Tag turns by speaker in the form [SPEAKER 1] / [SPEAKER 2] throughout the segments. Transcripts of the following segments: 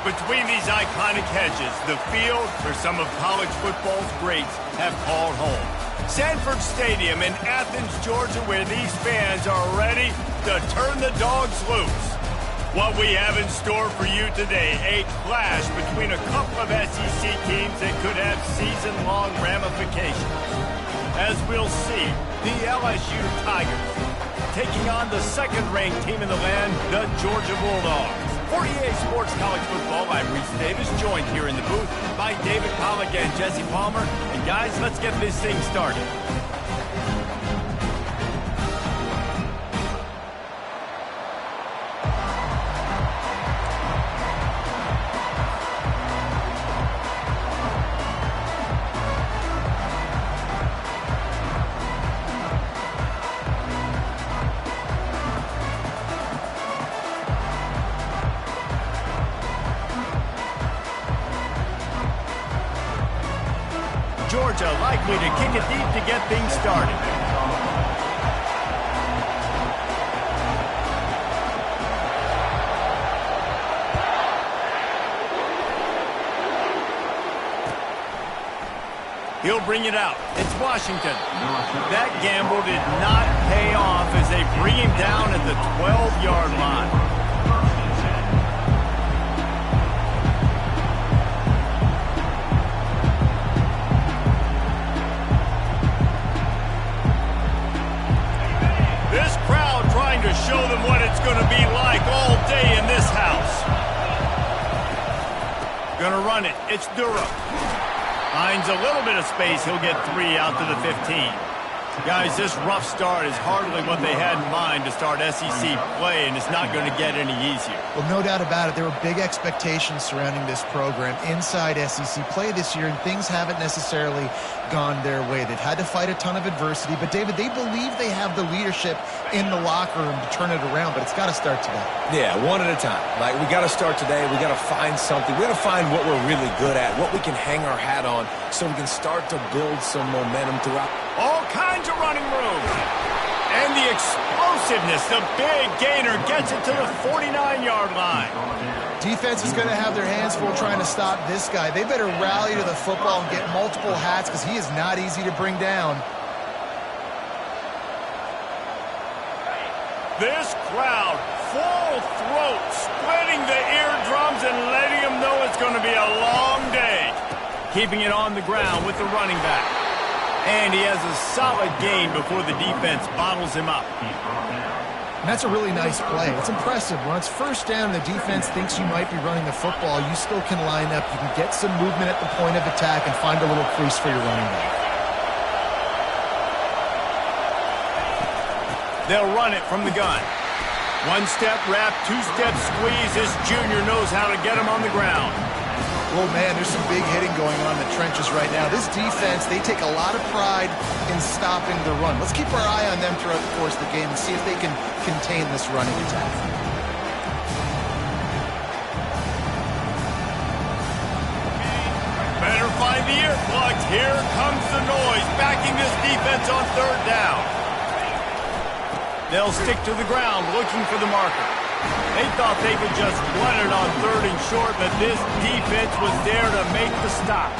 [SPEAKER 1] Between these iconic hedges, the field for some of college football's greats have called home. Sanford Stadium in Athens, Georgia, where these fans are ready to turn the dogs loose. What we have in store for you today, a clash between a couple of SEC teams that could have season-long ramifications. As we'll see, the LSU Tigers taking on the second-ranked team in the land, the Georgia Bulldogs. For EA Sports College Football, I'm Reese Davis, joined here in the booth by David Pollack and Jesse Palmer. And guys, let's get this thing started. Georgia likely to kick it deep to get things started. He'll bring it out. It's Washington. That gamble did not pay off as they bring him down at the 12-yard line. To show them what it's going to be like all day in this house. Gonna run it. It's Durham. Finds a little bit of space. He'll get 3 out to the 15. Guys, this rough start is hardly what they had in mind to start SEC play, and it's not going to get any easier.
[SPEAKER 2] Well, no doubt about it. There were big expectations surrounding this program inside SEC play this year, and things haven't necessarily gone their way. They've had to fight a ton of adversity, but David, they believe they have the leadership in the locker room to turn it around, but it's got to start today.
[SPEAKER 3] Yeah, one at a time. Like, we got to start today. We got to find something. We got to find what we're really good at, what we can hang our hat on, so we can start to build some momentum throughout.
[SPEAKER 1] All kinds of running room. And the explosiveness, the big gainer gets it to the 49-yard line.
[SPEAKER 2] Defense is going to have their hands full trying to stop this guy. They better rally to the football and get multiple hats because he is not easy to bring down.
[SPEAKER 1] This crowd, full throat, splitting the eardrums and letting them know it's going to be a long day. Keeping it on the ground with the running back. And he has a solid gain before the defense bottles him up.
[SPEAKER 2] And that's a really nice play. It's impressive. When it's first down and the defense thinks you might be running the football, you still can line up. You can get some movement at the point of attack and find a little crease for your running back.
[SPEAKER 1] They'll run it from the gun. One-step wrap, two-step squeeze. This junior knows how to get him on the ground.
[SPEAKER 2] Oh, man, there's some big hitting going on in the trenches right now. This defense, they take a lot of pride in stopping the run. Let's keep our eye on them throughout the course of the game and see if they can contain this running attack.
[SPEAKER 1] Better find the earplugs. Here comes the noise, backing this defense on third down. They'll stick to the ground, looking for the marker. They thought they could just run it on third and short, but this defense was there to make the stop.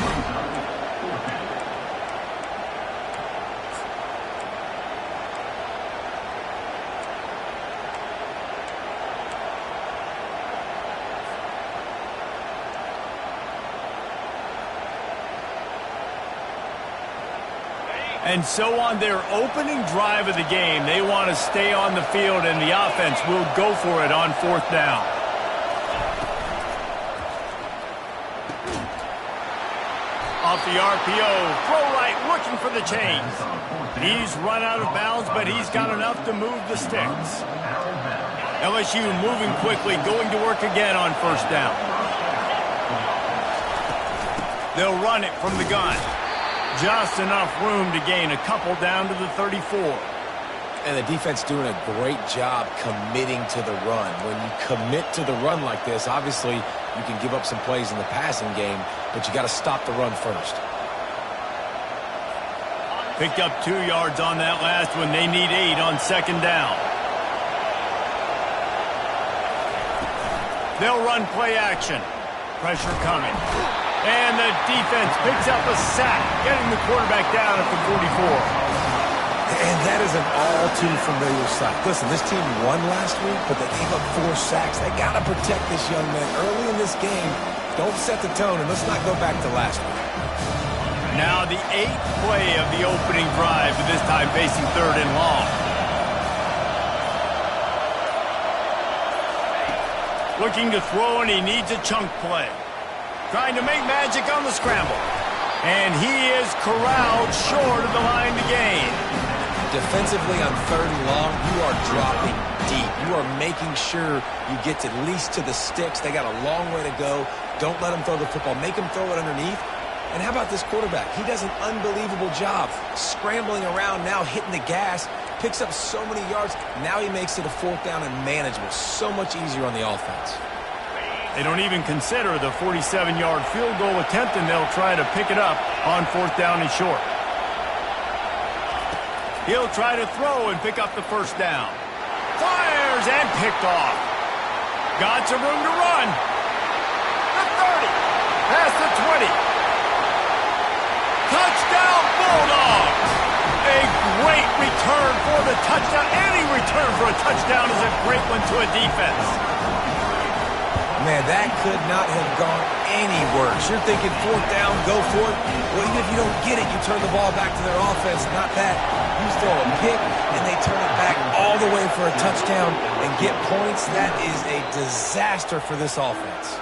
[SPEAKER 1] And so on their opening drive of the game, they want to stay on the field, and the offense will go for it on fourth down. Off the RPO, throw right, looking for the chains. He's run out of bounds, but he's got enough to move the sticks. LSU moving quickly, going to work again on first down. They'll run it from the gun. Just enough room to gain a couple down to the 34.
[SPEAKER 3] And the defense doing a great job committing to the run. When you commit to the run like this, obviously you can give up some plays in the passing game, but you got to stop the run first.
[SPEAKER 1] Picked up 2 yards on that last one. They need 8 on second down. They'll run play action. Pressure coming. And the defense picks up a sack, getting the quarterback down at the 44.
[SPEAKER 3] And that is an all-too-familiar sight. Listen, this team won last week, but they gave up 4 sacks. They got to protect this young man early in this game. Don't set the tone, and let's not go back to last week.
[SPEAKER 1] Now the 8th play of the opening drive, but this time facing 3rd and long. Looking to throw, and he needs a chunk play. Trying to make magic on the scramble. And he is corralled short of the line to gain.
[SPEAKER 3] Defensively on 3rd and long, you are dropping deep. You are making sure you get at least to the sticks. They got a long way to go. Don't let them throw the football. Make them throw it underneath. And how about this quarterback? He does an unbelievable job scrambling around, now hitting the gas, picks up so many yards. Now he makes it a 4th down and manageable. So much easier on the offense.
[SPEAKER 1] They don't even consider the 47-yard field goal attempt, and they'll try to pick it up on 4th down and short. He'll try to throw and pick up the 1st down. Fires and picked off. Got some room to run. The 30. Past the 20. Touchdown Bulldogs. A great return for the touchdown. Any return for a touchdown is a great one to a defense.
[SPEAKER 3] Man, that could not have gone any worse. You're thinking 4th down, go for it. Well, even if you don't get it, you turn the ball back to their offense. Not that. You throw a pick, and they turn it back all the way for a touchdown and get points. That is a disaster for this offense.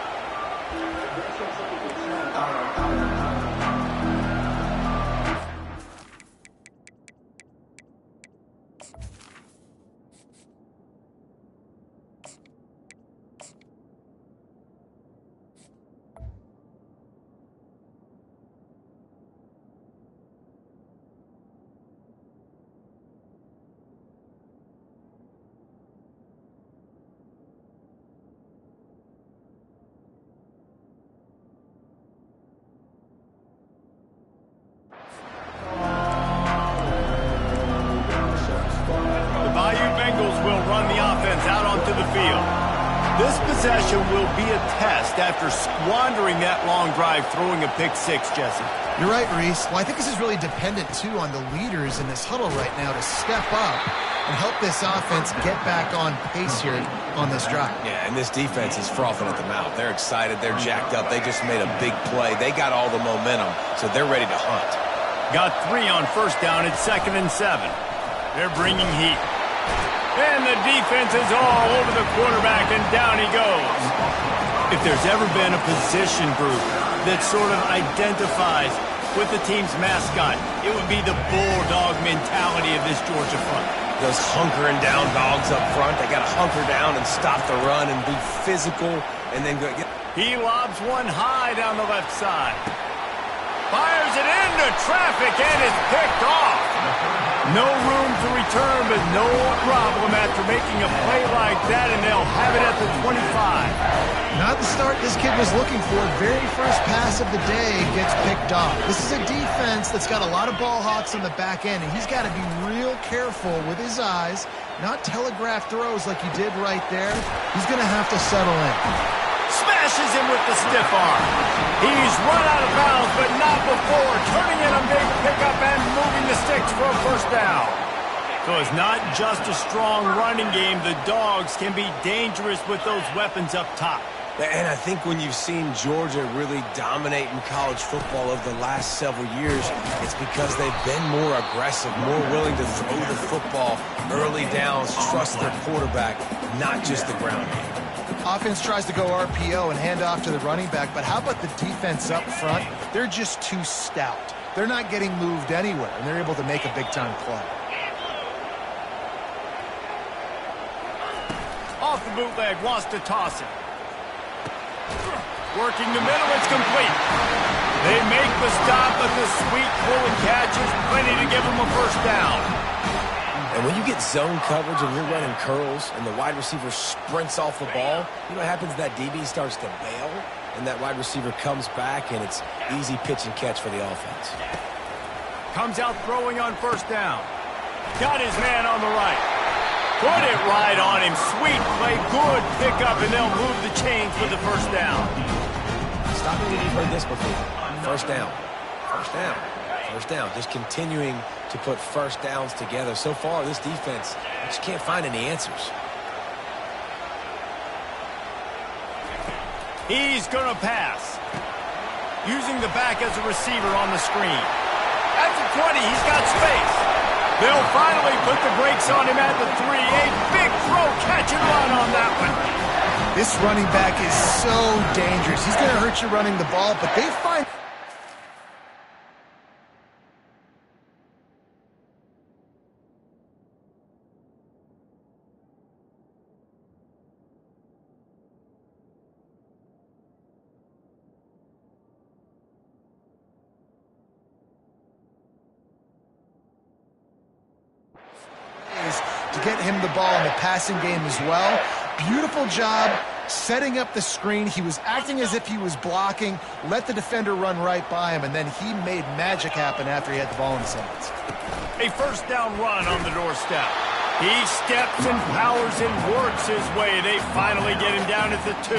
[SPEAKER 1] This possession will be a test after squandering that long drive, throwing a pick 6, Jesse.
[SPEAKER 2] You're right, Reese. Well, I think this is really dependent, too, on the leaders in this huddle right now to step up and help this offense get back on pace here on this drive.
[SPEAKER 3] Yeah, and this defense is frothing at the mouth. They're excited. They're jacked up. They just made a big play. They got all the momentum, so they're ready to hunt.
[SPEAKER 1] Got 3 on 1st down. It's 2nd and 7. They're bringing heat. And the defense is all over the quarterback, and down he goes. If there's ever been a position group that sort of identifies with the team's mascot, it would be the bulldog mentality of this Georgia front.
[SPEAKER 3] Those hunkering down dogs up front, they got to hunker down and stop the run and be physical and then go.
[SPEAKER 1] He lobs one high down the left side. Fires it into traffic and is picked off. No room to return, but no problem after making a play like that, and they'll have it at the 25.
[SPEAKER 2] Not the start this kid was looking for. Very first pass of the day gets picked off. This is a defense that's got a lot of ball hawks on the back end, and he's got to be real careful with his eyes, not telegraph throws like he did right there. He's going to have to settle in.
[SPEAKER 1] Smashes him with the stiff arm. He's run out of bounds, but not before turning in a big pickup and moving the sticks for a 1st down. So it's not just a strong running game. The Dogs can be dangerous with those weapons up top.
[SPEAKER 3] And I think when you've seen Georgia really dominate in college football over the last several years, it's because they've been more aggressive, more willing to throw the football early downs, trust their quarterback, not just the ground game.
[SPEAKER 2] Offense tries to go RPO and hand off to the running back, but how about the defense up front? They're just too stout. They're not getting moved anywhere, and they're able to make a big-time play.
[SPEAKER 1] Off the bootleg, wants to toss it. Working the middle, it's complete. They make the stop, but the sweet pull and catch is plenty to give them a 1st down.
[SPEAKER 3] And when you get zone coverage and you're running curls and the wide receiver sprints off the ball, you know what happens? That DB starts to bail, and that wide receiver comes back, and it's easy pitch and catch for the offense.
[SPEAKER 1] Comes out throwing on 1st down. Got his man on the right. Put it right on him. Sweet play, good pickup, and they'll move the chains with the 1st down.
[SPEAKER 3] Stop me when you've heard this before. First down. First down. First down. Just continuing to put first downs together. So far, this defense just can't find any answers.
[SPEAKER 1] He's going to pass. Using the back as a receiver on the screen. At the 20, he's got space. They'll finally put the brakes on him at the 3. A big throw, catch and run on that one.
[SPEAKER 2] This running back is so dangerous. He's going to hurt you running the ball, but they find... to get him the ball in the passing game as well. Beautiful job setting up the screen. He was acting as if he was blocking, let the defender run right by him, and then he made magic happen after he had the ball in his hands.
[SPEAKER 1] A first down run on the doorstep. He steps and powers and works his way. They finally get him down at the 2.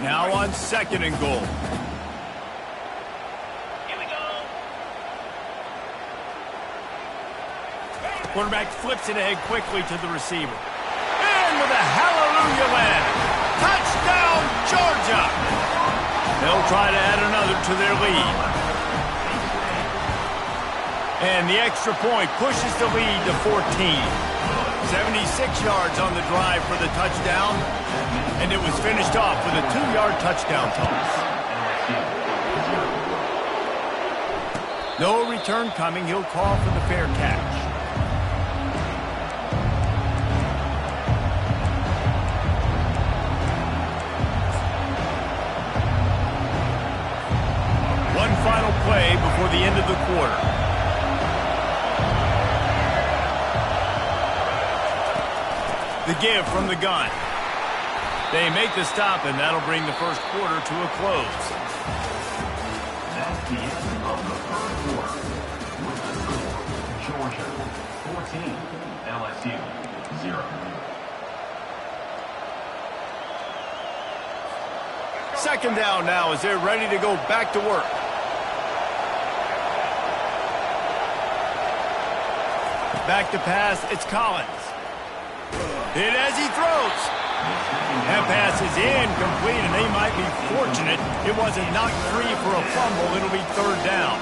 [SPEAKER 1] Now on 2nd and goal. Quarterback flips it ahead quickly to the receiver. And with a hallelujah land. Touchdown, Georgia! They'll try to add another to their lead. And the extra point pushes the lead to 14. 76 yards on the drive for the touchdown. And it was finished off with a 2-yard touchdown toss. No return coming. He'll call for the fair catch. One final play before the end of the quarter. The give from the gun. They make the stop, and that'll bring the first quarter to a close.
[SPEAKER 4] That's the end of the first quarter. With the score, Georgia 14, LSU 0.
[SPEAKER 1] Second down now as they're ready to go back to work. Back to pass, it's Collins. Hit as he throws. That pass is incomplete, and they might be fortunate it wasn't knocked free for a fumble. It'll be 3rd down.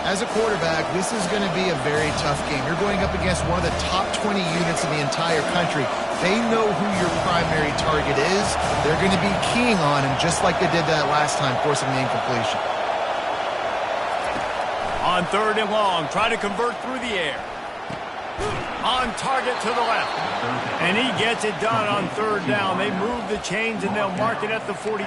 [SPEAKER 2] As a quarterback, this is going to be a very tough game. You're going up against one of the top 20 units in the entire country. They know who your primary target is. They're going to be keying on him just like they did that last time, forcing the incompletion.
[SPEAKER 1] On 3rd and long, try to convert through the air. On target to the left. And he gets it done on 3rd down. They move the chains, and they'll mark it at the 44.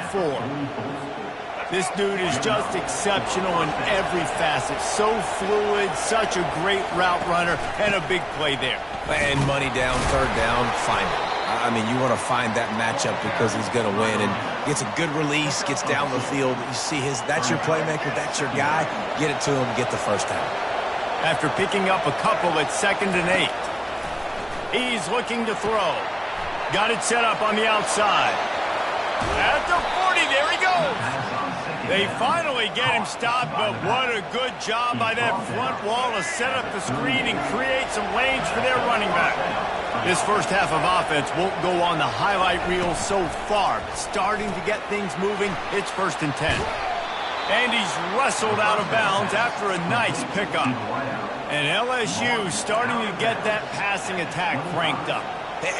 [SPEAKER 1] This dude is just exceptional in every facet. So fluid, such a great route runner, and a big play there.
[SPEAKER 3] And money down, 3rd down, find it. I mean, you want to find that matchup because he's going to win, and gets a good release, gets down the field. You see that's your playmaker, that's your guy. Get it to him, get the first down.
[SPEAKER 1] After picking up a couple at 2nd and 8. He's looking to throw. Got it set up on the outside. At the 40, there he goes. They finally get him stopped, but what a good job by that front wall to set up the screen and create some lanes for their running back. This first half of offense won't go on the highlight reel so far, but starting to get things moving, it's 1st and 10. And he's wrestled out of bounds after a nice pickup. And LSU starting to get that passing attack cranked up.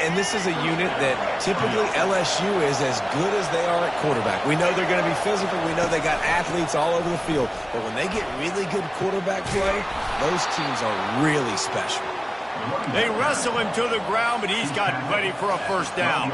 [SPEAKER 3] And this is a unit that typically LSU is as good as they are at quarterback. We know they're going to be physical. We know they got athletes all over the field. But when they get really good quarterback play, those teams are really special.
[SPEAKER 1] They wrestle him to the ground, but he's got plenty for a 1st down.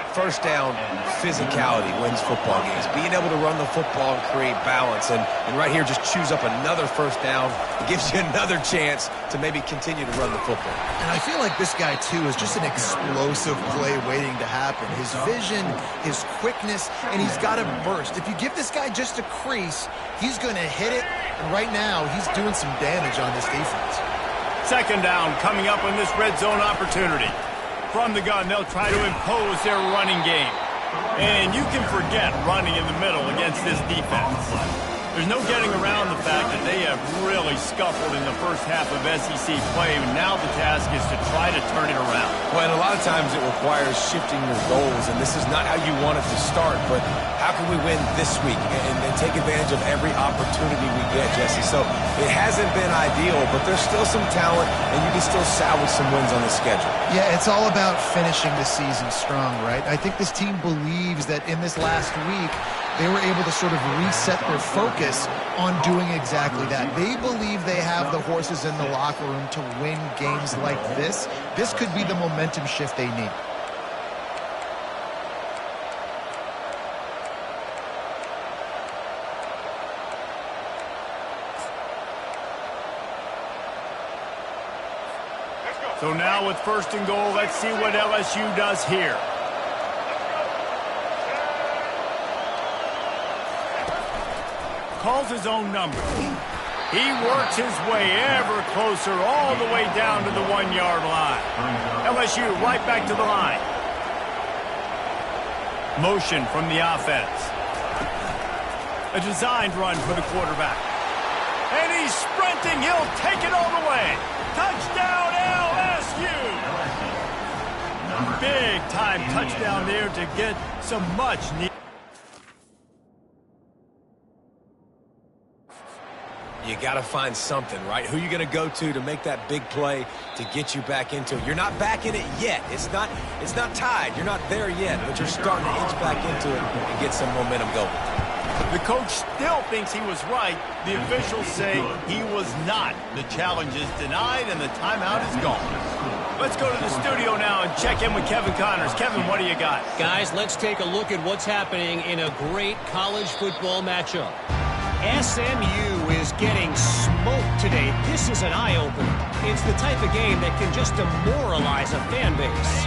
[SPEAKER 3] First down, physicality wins football games. Being able to run the football and create balance. And right here, just choose up another 1st down. It gives you another chance to maybe continue to run the football.
[SPEAKER 2] And I feel like this guy, too, is just an explosive play waiting to happen. His vision, his quickness, and he's got a burst. If you give this guy just a crease, he's going to hit it. And right now, he's doing some damage on this defense.
[SPEAKER 1] 2nd down coming up on this red zone opportunity. From the gun, they'll try to impose their running game. And you can forget running in the middle against this defense. There's no getting around the fact that they have really scuffled in the first half of SEC play, and now the task is to try to turn it around.
[SPEAKER 3] Well, and a lot of times it requires shifting your goals, and this is not how you want it to start, but how can we win this week and take advantage of every opportunity we get, Jesse? So it hasn't been ideal, but there's still some talent, and you can still salvage some wins on the schedule.
[SPEAKER 2] Yeah, it's all about finishing the season strong, right? I think this team believes that in this last week, they were able to sort of reset their focus on doing exactly that. They believe they have the horses in the locker room to win games like this. This could be the momentum shift they need.
[SPEAKER 1] So now with 1st and goal, let's see what LSU does here. Calls his own number. He works his way ever closer all the way down to the 1-yard line. LSU right back to the line. Motion from the offense. A designed run for the quarterback. And he's sprinting. He'll take it all the way. Touchdown LSU! Big time touchdown there to get some much needed.
[SPEAKER 3] You got to find something, right? Who you going to go to make that big play to get you back into it? You're not back in it yet. It's not tied. You're not there yet, but you're starting to inch back into it and get some momentum going.
[SPEAKER 1] The coach still thinks he was right. The officials say he was not. The challenge is denied, and the timeout is gone. Let's go to the studio now and check in with Kevin Connors. Kevin, what do you got?
[SPEAKER 5] Guys, let's take a look at what's happening in a great college football matchup. SMU is getting smoked today. This is an eye-opener. It's the type of game that can just demoralize a fan base.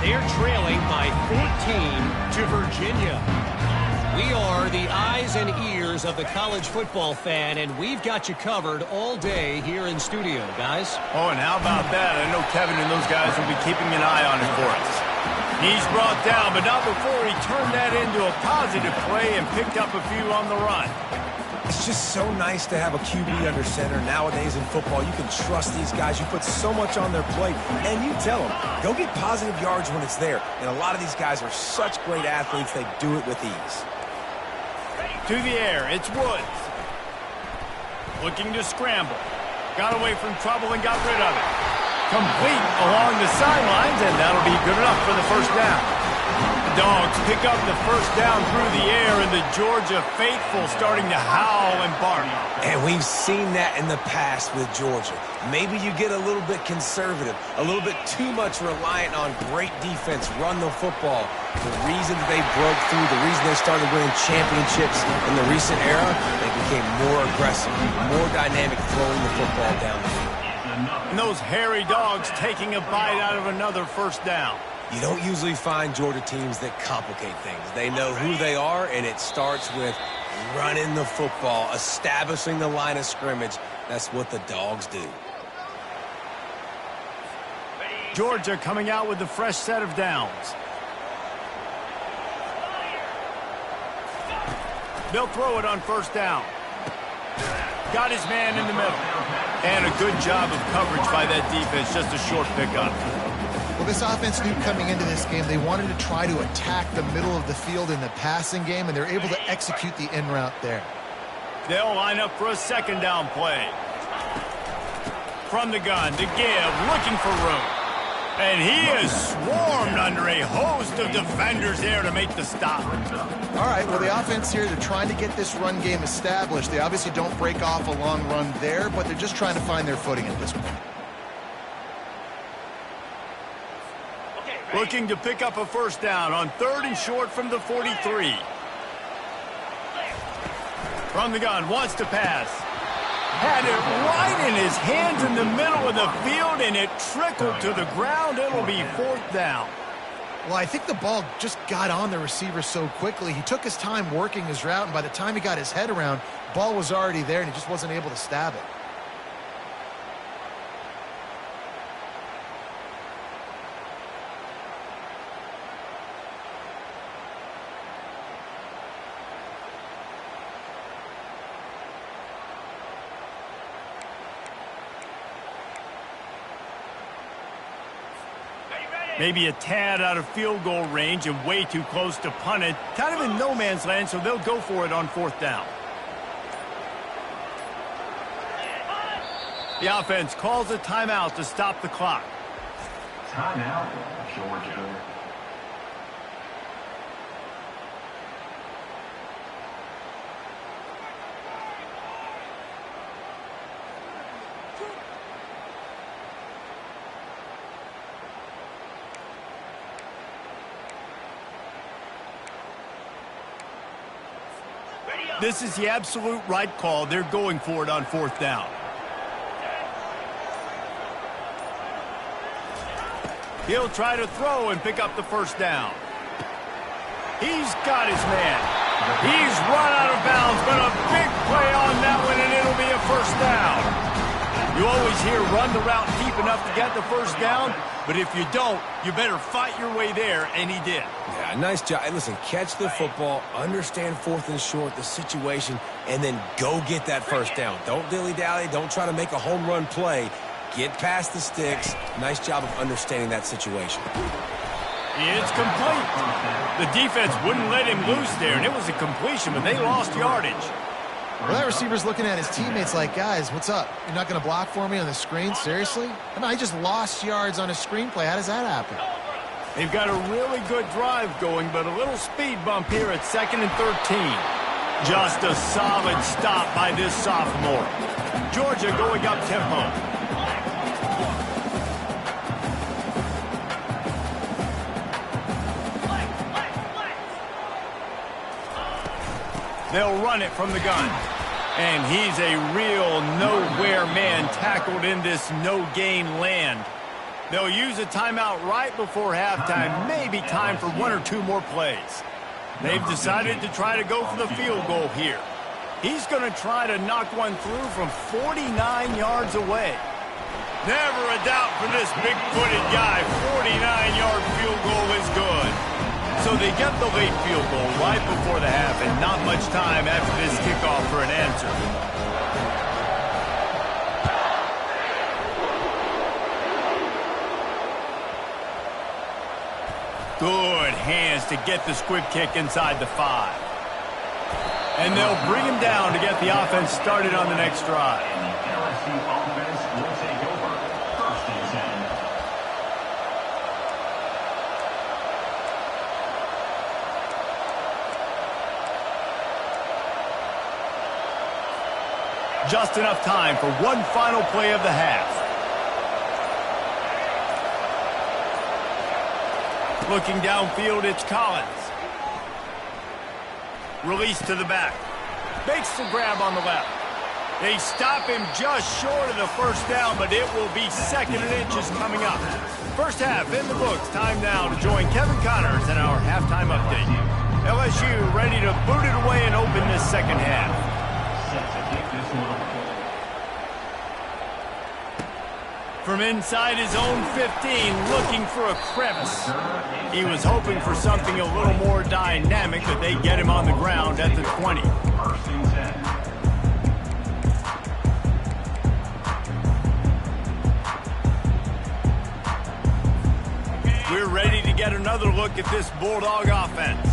[SPEAKER 5] They're trailing by 14 to Virginia. We are the eyes and ears of the college football fan, and we've got you covered all day here in studio, guys.
[SPEAKER 1] Oh, and how about that? I know Kevin and those guys will be keeping an eye on it for us. He's brought down, but not before he turned that into a positive play and picked up a few on the run.
[SPEAKER 3] It's just so nice to have a QB under center. Nowadays in football, you can trust these guys. You put so much on their plate, and you tell them, go get positive yards when it's there. And a lot of these guys are such great athletes, they do it with ease.
[SPEAKER 1] To the air, it's Woods. Looking to scramble. Got away from trouble and got rid of it. Complete along the sidelines, and that'll be good enough for the first down. The Dogs pick up the first down through the air, and the Georgia faithful starting to howl and bark.
[SPEAKER 3] And we've seen that in the past with Georgia. Maybe you get a little bit conservative, a little bit too much reliant on great defense, run the football. The reason that they broke through, the reason they started winning championships in the recent era, they became more aggressive, more dynamic, throwing the football down the field.
[SPEAKER 1] And those hairy Dogs taking a bite out of another first down.
[SPEAKER 3] You don't usually find Georgia teams that complicate things. They know who they are, and it starts with running the football, establishing the line of scrimmage. That's what the Dogs do.
[SPEAKER 1] Georgia coming out with a fresh set of downs. They'll throw it on first down. Got his man in the middle. And a good job of coverage by that defense, just a short pickup.
[SPEAKER 2] Well, this offense knew coming into this game they wanted to try to attack the middle of the field in the passing game, and they're able to execute the in route there.
[SPEAKER 1] They'll line up for a second down play. From the gun to give, looking for room. And he is swarmed under a host of defenders there to make the stop.
[SPEAKER 2] All right, well, the offense here, they're trying to get this run game established. They obviously don't break off a long run there, but they're just trying to find their footing at this point.
[SPEAKER 1] Looking to pick up a first down on 3rd and short from the 43. From the gun, wants to pass. Had it right in his hands in the middle of the field, and it trickled to the ground. It'll be 4th down.
[SPEAKER 2] Well, I think the ball just got on the receiver so quickly. He took his time working his route, and by the time he got his head around, ball was already there, and he just wasn't able to stab it.
[SPEAKER 1] Maybe a tad out of field goal range and way too close to punt it. Kind of in no man's land, so they'll go for it on 4th down. The offense calls a timeout to stop the clock.
[SPEAKER 4] Timeout, Georgia.
[SPEAKER 1] This is the absolute right call. They're going for it on 4th down. He'll try to throw and pick up the 1st down. He's got his man. He's run out of bounds, but a big play on that one, and it'll be a 1st down. You always hear run the route deep enough to get the 1st down, but if you don't, you better fight your way there, and he did.
[SPEAKER 3] Yeah, nice job. Hey, listen, catch the football, understand 4th and short, the situation, and then go get that 1st down. Don't dilly-dally. Don't try to make a home run play. Get past the sticks. Nice job of understanding that situation.
[SPEAKER 1] It's complete. The defense wouldn't let him loose there, and it was a completion, but they lost yardage.
[SPEAKER 2] Well, that receiver's looking at his teammates like, guys, what's up? You're not going to block for me on the screen? Seriously? I mean, I just lost yards on a screenplay. How does that happen?
[SPEAKER 1] They've got a really good drive going, but a little speed bump here at 2nd and 13. Just a solid stop by this sophomore. Georgia going up tempo. They'll run it from the gun. And he's a real nowhere man tackled in this no-gain land. They'll use a timeout right before halftime, maybe time for 1 or 2 more plays. They've decided to try to go for the field goal here. He's going to try to knock one through from 49 yards away. Never a doubt for this big-footed guy. 49-yard field goal is good. So they get the late field goal right before the half, and not much time after this kickoff for an answer. Good hands to get the squib kick inside the 5. And they'll bring him down to get the offense started on the next drive.
[SPEAKER 4] And the LSU offense will take over. 1st and 10.
[SPEAKER 1] Just enough time for one final play of the half. Looking downfield, it's Collins. Release to the back. Makes the grab on the left. They stop him just short of the 1st down, but it will be 2nd and inches coming up. First half in the books. Time now to join Kevin Connors in our halftime update. LSU ready to boot it away and open this 2nd half.
[SPEAKER 4] Set to kick this one off.
[SPEAKER 1] From inside his own 15, looking for a crevice. He was hoping for something a little more dynamic, but they get him on the ground at the 20.
[SPEAKER 4] 1st and 10.
[SPEAKER 1] We're ready to get another look at this Bulldog offense.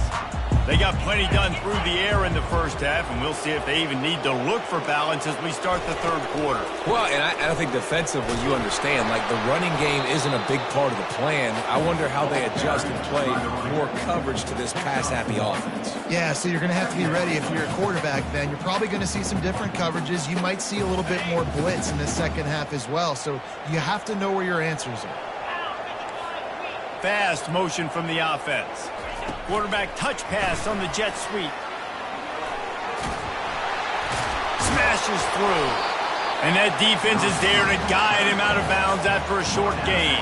[SPEAKER 1] They got plenty done through the air in the 1st half, and we'll see if they even need to look for balance as we start the 3rd quarter.
[SPEAKER 3] Well, and I think defensively, you understand, like the running game isn't a big part of the plan. I wonder how they adjust and play more coverage to this pass-happy offense.
[SPEAKER 2] Yeah, so you're going to have to be ready if you're a quarterback then. You're probably going to see some different coverages. You might see a little bit more blitz in the 2nd half as well, so you have to know where your answers are.
[SPEAKER 1] Fast motion from the offense. Quarterback touch pass on the jet sweep. Smashes through. And that defense is there to guide him out of bounds after a short gain.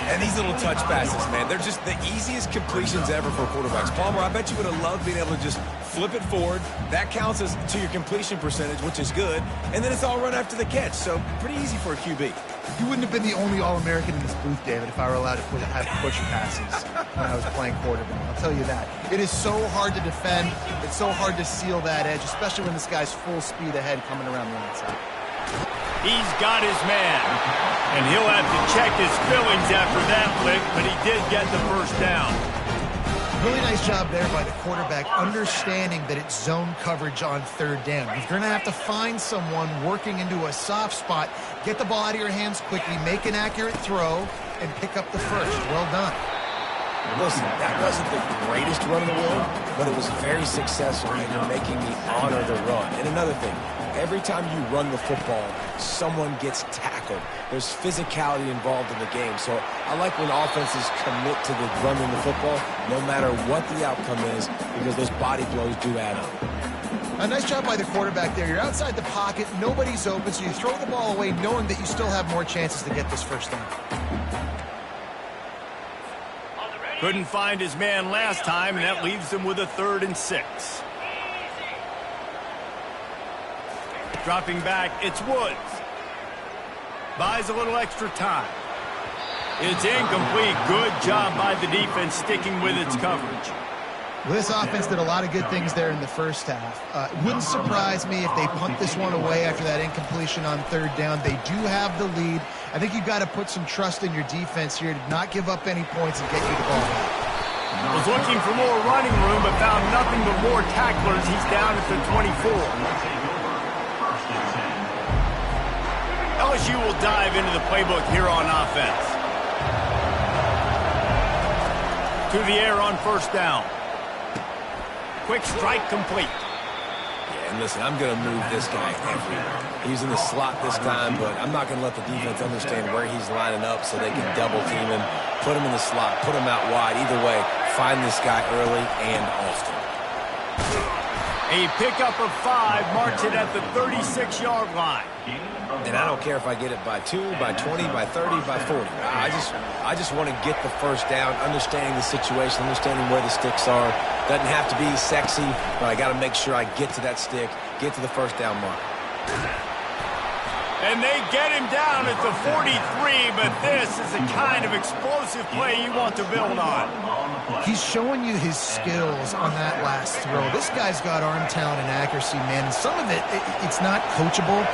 [SPEAKER 3] And these little touch passes, man, they're just the easiest completions ever for quarterbacks. Palmer, I bet you would have loved being able to just flip it forward. That counts as to your completion percentage, which is good. And then it's all run after the catch, so pretty easy for a QB.
[SPEAKER 2] You wouldn't have been the only All-American in this booth, David, if I were allowed to have push passes when I was playing quarterback. I'll tell you that. It is so hard to defend. It's so hard to seal that edge, especially when this guy's full speed ahead coming around the outside.
[SPEAKER 1] He's got his man. And he'll have to check his feelings after that lick, but he did get the first down.
[SPEAKER 2] Really nice job there by the quarterback, understanding that it's zone coverage on third down. You're going to have to find someone working into a soft spot, get the ball out of your hands quickly, make an accurate throw, and pick up the first. Well done.
[SPEAKER 3] Listen, that wasn't the greatest run in the world, but it was very successful, and you're making me honor the run. And another thing, every time you run the football, someone gets tackled. There's physicality involved in the game. So I like when offenses commit to the running the football, no matter what the outcome is, because those body blows do add up.
[SPEAKER 2] A nice job by the quarterback there. You're outside the pocket, nobody's open, so you throw the ball away knowing that you still have more chances to get this first down.
[SPEAKER 1] Couldn't find his man last time, and that leaves him with a 3rd and 6. Dropping back, it's Woods. Buys a little extra time. It's incomplete. Good job by the defense sticking with its coverage.
[SPEAKER 2] Well, this offense did a lot of good things there in the first half. It wouldn't surprise me if they punt this one away after that incompletion on third down. They do have the lead. I think you've got to put some trust in your defense here to not give up any points and get you the ball back.
[SPEAKER 1] Was looking for more running room, but found nothing but more tacklers. He's down at the 24. LSU will dive into the playbook here on offense. To the air on first down. Quick strike complete.
[SPEAKER 3] Yeah, and listen, I'm going to move this guy everywhere. He's in the slot this time, but I'm not going to let the defense understand where he's lining up so they can double team him, put him in the slot, put him out wide. Either way, find this guy early and often.
[SPEAKER 1] A pickup of 5 marks it at the 36-yard line.
[SPEAKER 3] And I don't care if I get it by 2, by 20, by 30, by 40. I just want to get the first down, understanding the situation, understanding where the sticks are. Doesn't have to be sexy, but I got to make sure I get to that stick, get to the first down mark.
[SPEAKER 1] And they get him down at the 43, but this is the kind of explosive play you want to build on.
[SPEAKER 2] He's showing you his skills on that last throw. This guy's got arm talent and accuracy, man. And some of it's not coachable.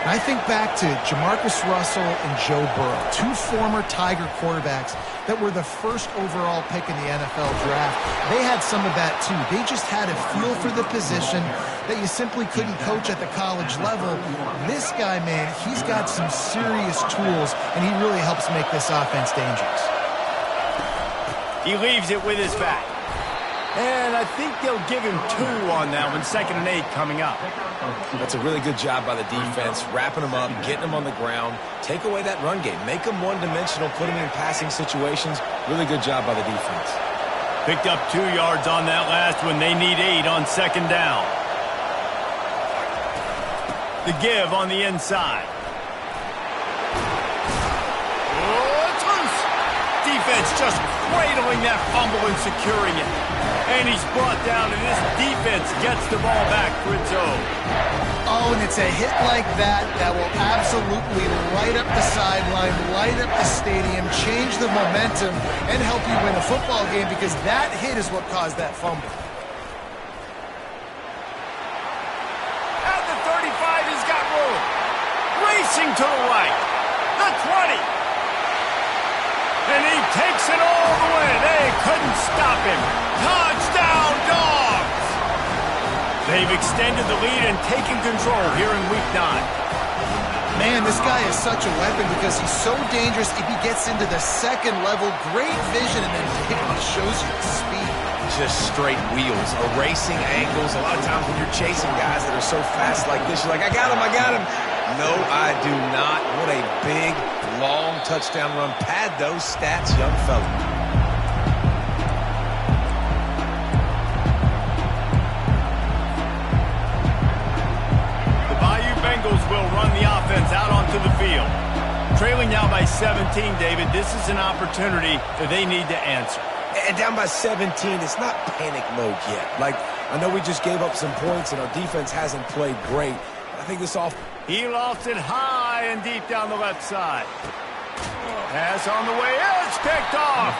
[SPEAKER 2] And I think back to Jamarcus Russell and Joe Burrow, 2 former Tiger quarterbacks that were the first overall pick in the NFL draft. They had some of that too. They just had a feel for the position that you simply couldn't coach at the college level. This guy, man, he's got some serious tools, and he really helps make this offense dangerous.
[SPEAKER 1] He leaves it with his back. And I think they'll give him 2 on that one. 2nd and 8 coming up.
[SPEAKER 3] That's a really good job by the defense, wrapping them up, getting them on the ground. Take away that run game. Make them one-dimensional, put them in passing situations. Really good job by the defense.
[SPEAKER 1] Picked up 2 yards on that last one. They need 8 on 2nd down. The give on the inside. Oh, it's loose. Defense just cradling that fumble and securing it. And he's brought down, and this defense gets the ball back for its own.
[SPEAKER 2] Oh, and it's a hit like that will absolutely light up the sideline, light up the stadium, change the momentum, and help you win a football game, because that hit is what caused that fumble.
[SPEAKER 1] At the 35, he's got room. Racing to the right. The 20. And he takes it all the way. They couldn't stop him. Touchdown, Dogs! They've extended the lead and taken control here in Week 9.
[SPEAKER 2] Man, this guy is such a weapon because he's so dangerous. If he gets into the second level, great vision, and then he shows you the speed.
[SPEAKER 3] Just straight wheels, erasing angles. A lot of times when you're chasing guys that are so fast like this, you're like, I got him. No, I do not. What a big, long touchdown run. Pad those stats, young fella.
[SPEAKER 1] The Bayou Bengals will run the offense out onto the field. Trailing now by 17, David. This is an opportunity that they need to answer.
[SPEAKER 3] And down by 17, it's not panic mode yet. Like, I know we just gave up some points and our defense hasn't played great. I think this off.
[SPEAKER 1] He lost it high and deep down the left side. Pass on the way. It's picked off.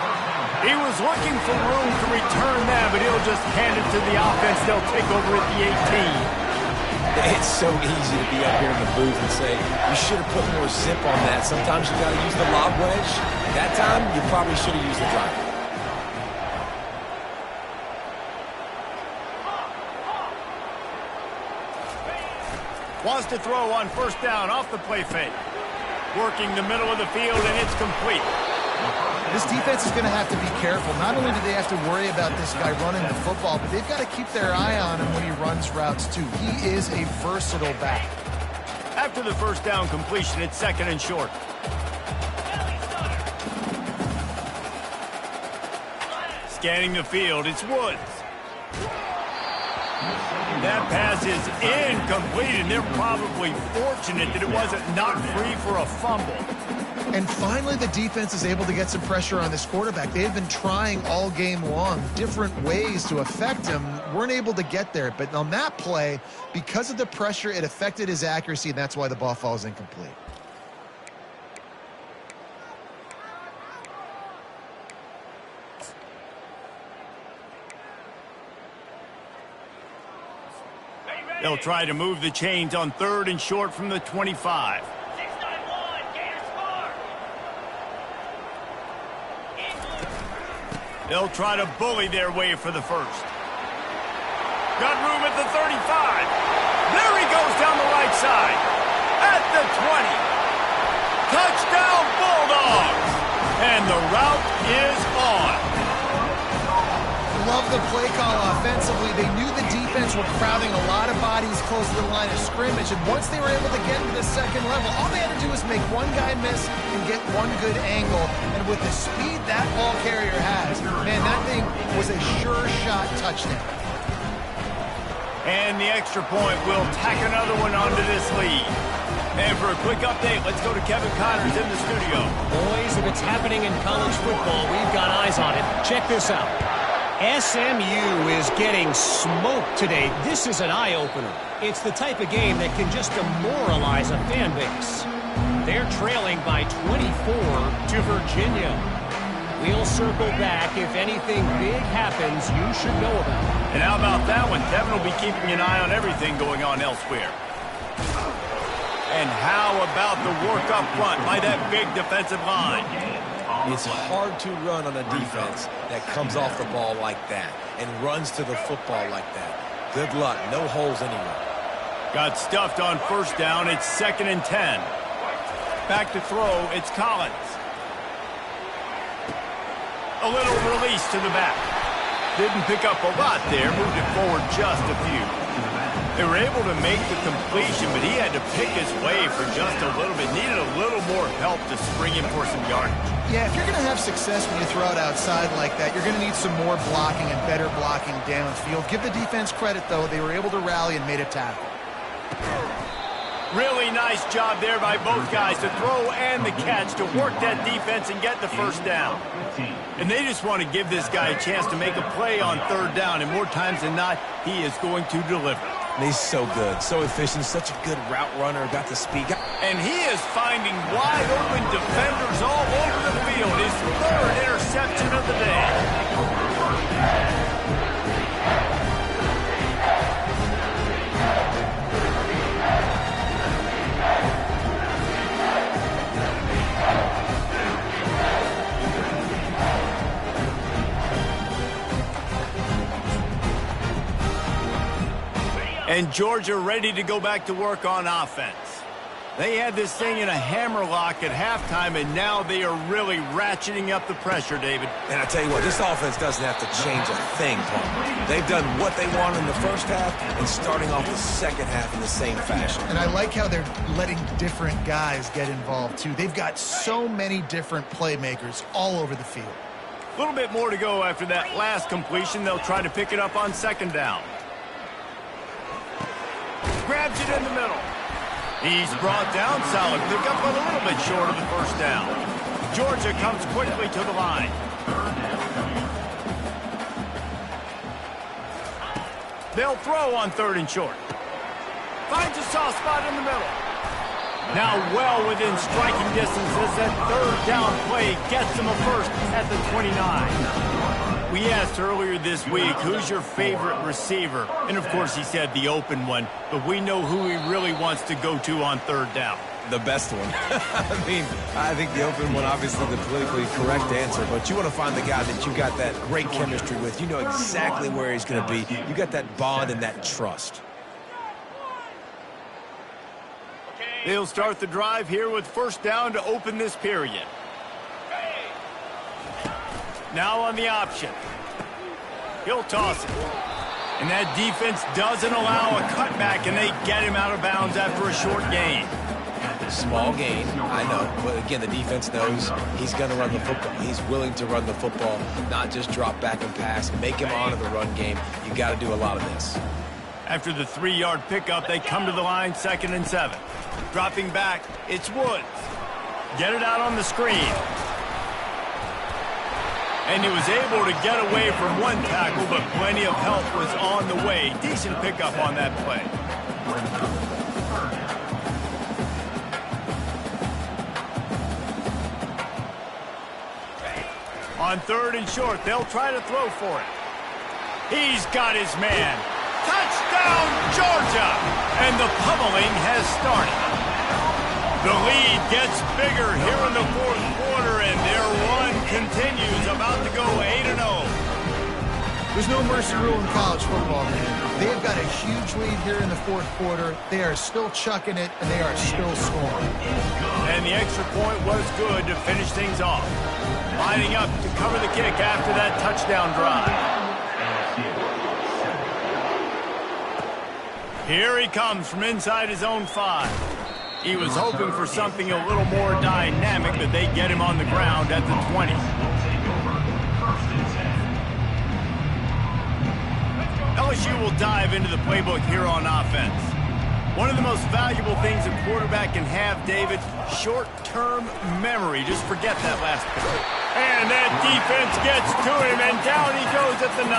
[SPEAKER 1] He was looking for room to return that, but he'll just hand it to the offense. They'll take over at the 18.
[SPEAKER 3] It's so easy to be up here in the booth and say, you should have put more zip on that. Sometimes you got to use the lob wedge. That time, you probably should have used the driver.
[SPEAKER 1] Wants to throw on first down off the play fake. Working the middle of the field, and it's complete.
[SPEAKER 2] This defense is going to have to be careful. Not only do they have to worry about this guy running the football, but they've got to keep their eye on him when he runs routes too. He is a versatile back.
[SPEAKER 1] After the first down completion, it's second and short. Scanning the field, it's Woods. That pass is incomplete, and they're probably fortunate that it wasn't knocked free for a fumble.
[SPEAKER 2] And finally, the defense is able to get some pressure on this quarterback. They have been trying all game long different ways to affect him. Weren't able to get there. But on that play, because of the pressure, it affected his accuracy, and that's why the ball falls incomplete.
[SPEAKER 1] They'll try to move the chains on third and short from the 25. They'll try to bully their way for the first. Got room at the 35. There he goes down the right side. At the 20. Touchdown Bulldogs. And the route is on.
[SPEAKER 2] Love the play call offensively. They knew the defense were crowding a lot of bodies close to the line of scrimmage, and once they were able to get into the second level, all they had to do was make one guy miss and get one good angle. And with the speed that ball carrier has, man, that thing was a sure shot touchdown.
[SPEAKER 1] And the extra point will tack another one onto this lead. And for a quick update, let's go to Kevin Connors in the studio.
[SPEAKER 5] Boys, if it's happening in college football, we've got eyes on it. Check this out. SMU is getting smoked today. This is an eye-opener. It's the type of game that can just demoralize a fan base. They're trailing by 24 to Virginia. We'll circle back. If anything big happens, you should know about it.
[SPEAKER 1] And how about that one? Kevin will be keeping an eye on everything going on elsewhere. And how about the work up front by that big defensive line?
[SPEAKER 3] It's hard to run on a defense that comes off the ball like that and runs to the football like that. Good luck. No holes anywhere.
[SPEAKER 1] Got stuffed on first down. It's second and 10. Back to throw. It's Collins. A little release to the back. Didn't pick up a lot there. Moved it forward just a few. They were able to make the completion, but he had to pick his way for just a little bit. Needed a little more help to spring him for some yardage.
[SPEAKER 2] Yeah, if you're going to have success when you throw it outside like that, you're going to need some more blocking and better blocking downfield. Give the defense credit, though. They were able to rally and made a tackle.
[SPEAKER 1] Really nice job there by both guys to throw and the catch to work that defense and get the first down. And they just want to give this guy a chance to make a play on third down, and more times than not, he is going to deliver.
[SPEAKER 3] He's so good, so efficient, such a good route runner, got the speed.
[SPEAKER 1] And he is finding wide open defenders all over the field. His third interception of the day. And Georgia ready to go back to work on offense. They had this thing in a hammerlock at halftime, and now they are really ratcheting up the pressure, David.
[SPEAKER 3] And I tell you what, this offense doesn't have to change a thing, Paul. They've done what they want in the first half and starting off the second half in the same fashion.
[SPEAKER 2] And I like how they're letting different guys get involved, too. They've got so many different playmakers all over the field.
[SPEAKER 1] A little bit more to go after that last completion. They'll try to pick it up on second down. Grabs it in the middle. He's brought down solid. Pickup a little bit short of the first down. Georgia comes quickly to the line. They'll throw on third and short. Finds a soft spot in the middle. Now well within striking distance as that third down play gets them a first at the 29. We asked earlier this week, who's your favorite receiver? And, of course, he said the open one, but we know who he really wants to go to on third down.
[SPEAKER 3] The best one. I think the open one, obviously the politically correct answer, but you want to find the guy that you got that great chemistry with. You know exactly where he's going to be. You got that bond and that trust.
[SPEAKER 1] They'll start the drive here with first down to open this period. Now on the option. He'll toss it. And that defense doesn't allow a cutback, and they get him out of bounds after a short gain.
[SPEAKER 3] Small gain, I know. But again, the defense knows he's going to run the football. He's willing to run the football, not just drop back and pass. Make him honor the run game. You got to do a lot of this.
[SPEAKER 1] After the 3-yard pickup, they come to the line, 2nd and 7. Dropping back, it's Woods. Get it out on the screen. And he was able to get away from one tackle, but plenty of help was on the way. Decent pickup on that play. On 3rd and short, they'll try to throw for it. He's got his man. Touchdown, Georgia! And the pummeling has started. The lead gets bigger here in the 4th quarter, and their run continues, about to go 8-0.
[SPEAKER 2] There's no mercy rule in college football, man. They've got a huge lead here in the 4th quarter. They are still chucking it, and they are still scoring.
[SPEAKER 1] And the extra point was good to finish things off. Lining up to cover the kick after that touchdown drive. Here he comes from inside his own 5. He was hoping for something a little more dynamic, but they get him on the ground at the 20. LSU will dive into the playbook here on offense. One of the most valuable things a quarterback can have, David, short-term memory. Just forget that last play. And that defense gets to him, and down he goes at the 9.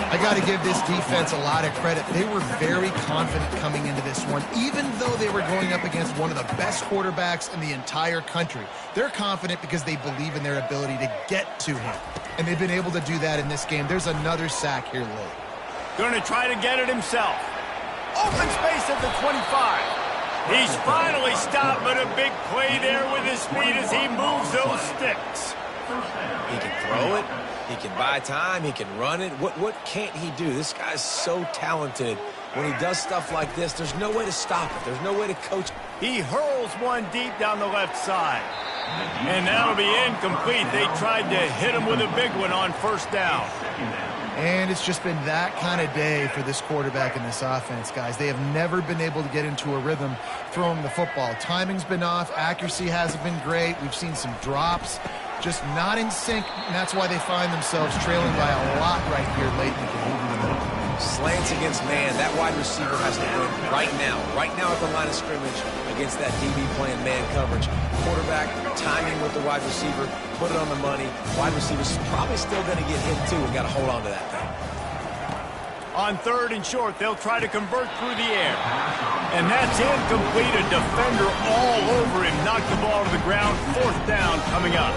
[SPEAKER 2] I got to give this defense a lot of credit. They were very confident coming into this one, even though they were going up against one of the best quarterbacks in the entire country. They're confident because they believe in their ability to get to him, and they've been able to do that in this game. There's another sack here late.
[SPEAKER 1] Going to try to get it himself. Open space at the 25. He's finally stopped, but a big play there with his speed as he moves those sticks.
[SPEAKER 3] He can throw it. He can buy time. He can run it. What can't he do? This guy's so talented. When he does stuff like this, there's no way to stop it. There's no way to coach.
[SPEAKER 1] He hurls one deep down the left side. And that'll be incomplete. They tried to hit him with a big one on first down.
[SPEAKER 2] And it's just been that kind of day for this quarterback and this offense, guys. They have never been able to get into a rhythm throwing the football. Timing's been off. Accuracy hasn't been great. We've seen some drops. Just not in sync, and that's why they find themselves trailing by a lot right here late in the game.
[SPEAKER 3] Slants against man. That wide receiver has to win right now. Right now at the line of scrimmage against that DB playing man coverage. Quarterback, timing with the wide receiver, put it on the money. Wide receiver's probably still going to get hit too. We got to hold on to that thing.
[SPEAKER 1] On 3rd and short, they'll try to convert through the air. And that's incomplete. A defender all over him. Knocked the ball to the ground. 4th down coming up.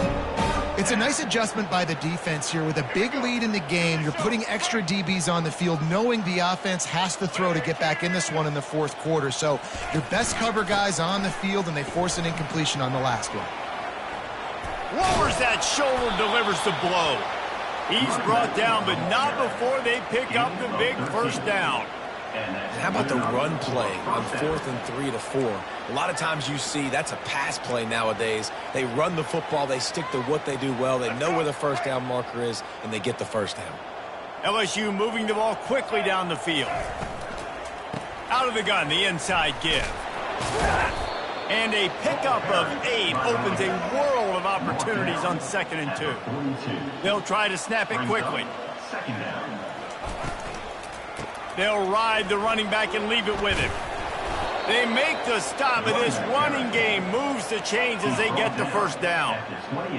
[SPEAKER 2] It's a nice adjustment by the defense here. With a big lead in the game, you're putting extra DBs on the field, knowing the offense has to throw to get back in this one in the 4th quarter. So your best cover guys on the field, and they force an incompletion on the last one.
[SPEAKER 1] Lowers that shoulder, delivers the blow. He's brought down, but not before they pick up the big first down.
[SPEAKER 3] And how about the run play on 4th and 3 to 4? A lot of times you see that's a pass play nowadays. They run the football. They stick to what they do well. They know where the first down marker is, and they get the first down.
[SPEAKER 1] LSU moving the ball quickly down the field. Out of the gun, the inside give. And a pickup of 8 opens a world of opportunities on 2nd and 2. They'll try to snap it quickly. They'll ride the running back and leave it with him. They make the stop, and this running game moves the chains as they get the first down.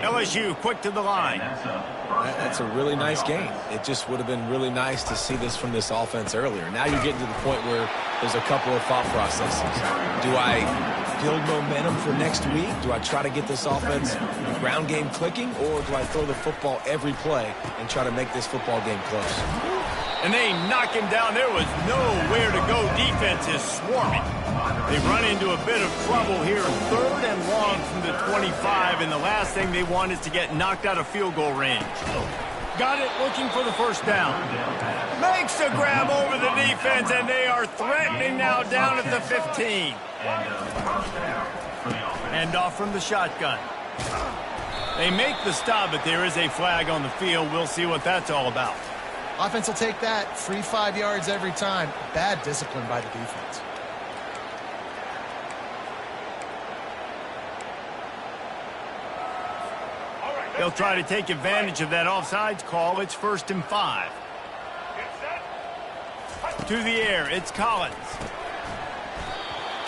[SPEAKER 1] LSU quick to the line.
[SPEAKER 3] That's a really nice game. It just would have been really nice to see this from this offense earlier. Now you're getting to the point where there's a couple of thought processes. Do I build momentum for next week? Do I try to get this offense ground game clicking, or do I throw the football every play and try to make this football game close?
[SPEAKER 1] And they knock him down. There was nowhere to go. Defense is swarming. They run into a bit of trouble here. 3rd and long from the 25, and the last thing they want is to get knocked out of field goal range. Got it, looking for the first down. Makes a grab over the defense, and they are threatening now down at the 15. And off from the shotgun. They make the stop, but there is a flag on the field. We'll see what that's all about.
[SPEAKER 2] Offense will take that. Free 5 yards every time. Bad discipline by the defense.
[SPEAKER 1] They'll try to take advantage of that offsides call. It's 1st and 5. To the air, it's Collins.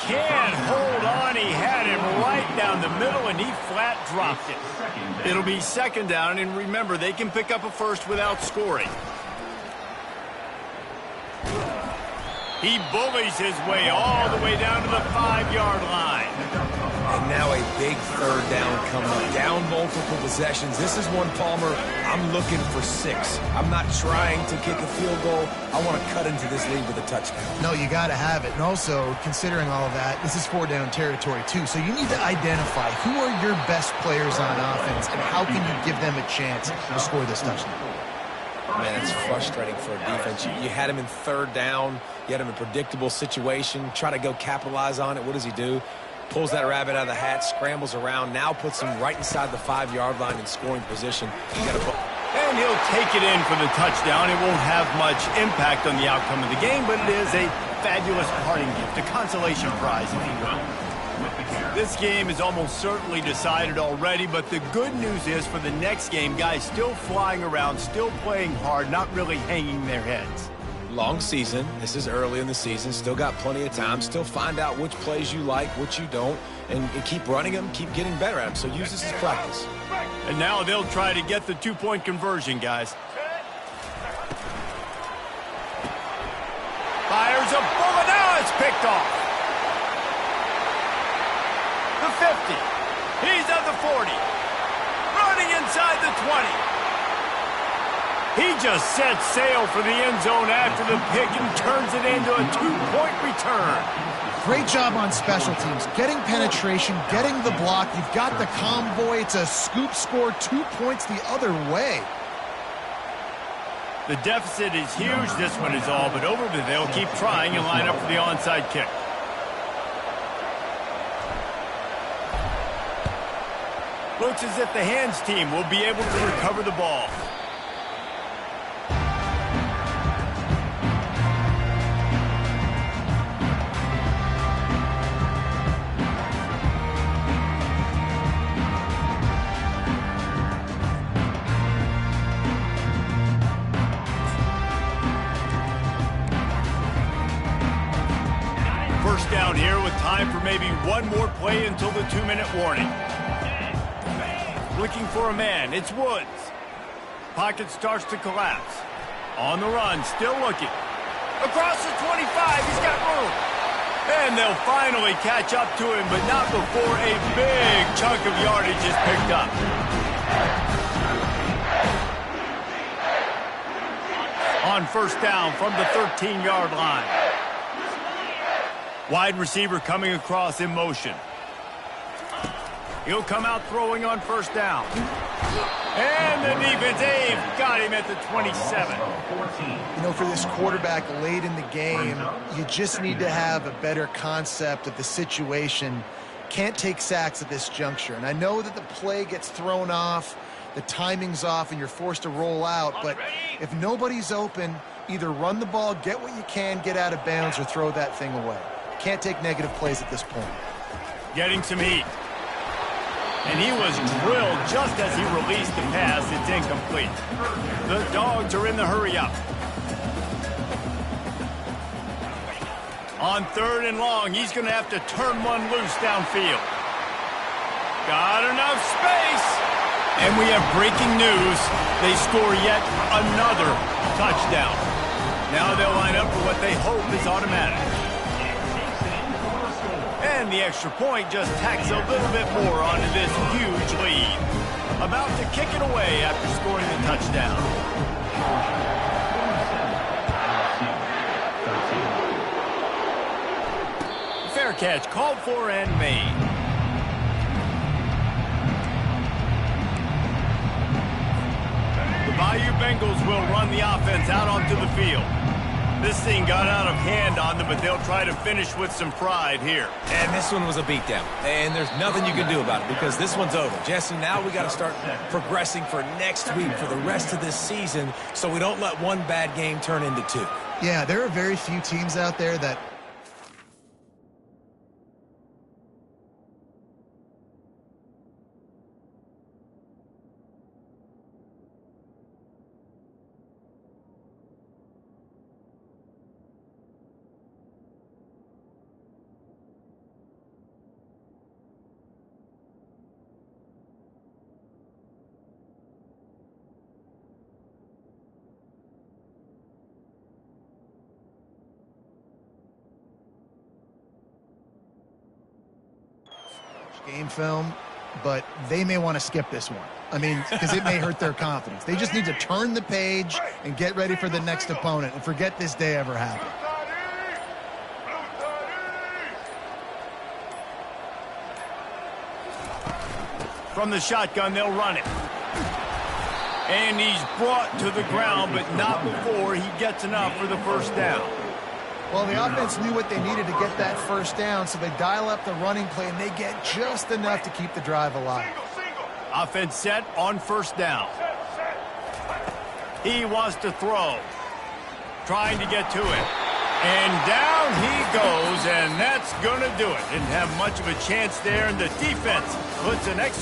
[SPEAKER 1] Can't hold on. He had him right down the middle, and he flat dropped it. It'll be 2nd down, and remember, they can pick up a first without scoring. He bullies his way all the way down to the 5-yard line.
[SPEAKER 3] And now a big 3rd down coming up. Down multiple possessions. This is one, Palmer, I'm looking for 6. I'm not trying to kick a field goal. I want to cut into this lead with a touchdown.
[SPEAKER 2] No, you got to have it. And also, considering all of that, this is 4-down territory, too. So you need to identify who are your best players on offense and how can you give them a chance to score this touchdown.
[SPEAKER 3] Man, it's frustrating for a defense. You had him in 3rd down. You had him in a predictable situation. Try to go capitalize on it. What does he do? Pulls that rabbit out of the hat, scrambles around, now puts him right inside the 5-yard line in scoring position.
[SPEAKER 1] And he'll take it in for the touchdown. It won't have much impact on the outcome of the game, but it is a fabulous parting gift, a consolation prize, if you will. This game is almost certainly decided already, but the good news is for the next game, guys still flying around, still playing hard, not really hanging their heads.
[SPEAKER 3] Long season. This is early in the season. Still got plenty of time. Still find out which plays you like, which you don't, and keep running them, keep getting better at them. So use this as practice.
[SPEAKER 1] And now they'll try to get the 2-point conversion, guys. Fires a bullet. Now it's picked off. The 50. He's at the 40. Running inside the 20. He just sets sail for the end zone after the pick and turns it into a 2-point return.
[SPEAKER 2] Great job on special teams. Getting penetration, getting the block. You've got the convoy. It's a scoop score, 2 points the other way.
[SPEAKER 1] The deficit is huge. This one is all but over, but they'll keep trying and line up for the onside kick. Looks as if the hands team will be able to recover the ball. First down here with time for maybe one more play until the 2-minute warning. Looking for a man, it's Woods. Pocket starts to collapse. On the run, still looking. Across the 25, he's got room. And they'll finally catch up to him, but not before a big chunk of yardage is picked up. On first down from the 13-yard line. Wide receiver coming across in motion. He'll come out throwing on first down. And the defense, they've got him at the 27.
[SPEAKER 2] You know, for this quarterback late in the game, you just need to have a better concept of the situation. Can't take sacks at this juncture. And I know that the play gets thrown off, the timing's off, and you're forced to roll out. But if nobody's open, either run the ball, get what you can, get out of bounds, or throw that thing away. Can't take negative plays at this point.
[SPEAKER 1] Getting some heat. And he was drilled just as he released the pass. It's incomplete. The Dogs are in the hurry-up. On 3rd and long, he's going to have to turn one loose downfield. Got enough space. And we have breaking news. They score yet another touchdown. Now they'll line up for what they hope is automatic. And And the extra point just tacks a little bit more onto this huge lead. About to kick it away after scoring the touchdown. Fair catch called for and made. The Bayou Bengals will run the offense out onto the field. This thing got out of hand on them, but they'll try to finish with some pride here.
[SPEAKER 3] And this one was a beatdown. And there's nothing you can do about it because this one's over. Jesse, now we got to start progressing for next week, for the rest of this season, so we don't let one bad game turn into two.
[SPEAKER 2] Yeah, there are very few teams out there that game film, but they may want to skip this one. I mean, because it may hurt their confidence. They just need to turn the page and get ready for the next opponent and forget this day ever happened.
[SPEAKER 1] From the shotgun, they'll run it. And he's brought to the ground, but not before he gets enough for the first down.
[SPEAKER 2] Well, the offense knew what they needed to get that first down, so they dial up the running play, and they get just enough to keep the drive alive.
[SPEAKER 1] Offense set on first down. He wants to throw. Trying to get to it. And down he goes, and that's going to do it. Didn't have much of a chance there, and the defense puts an extra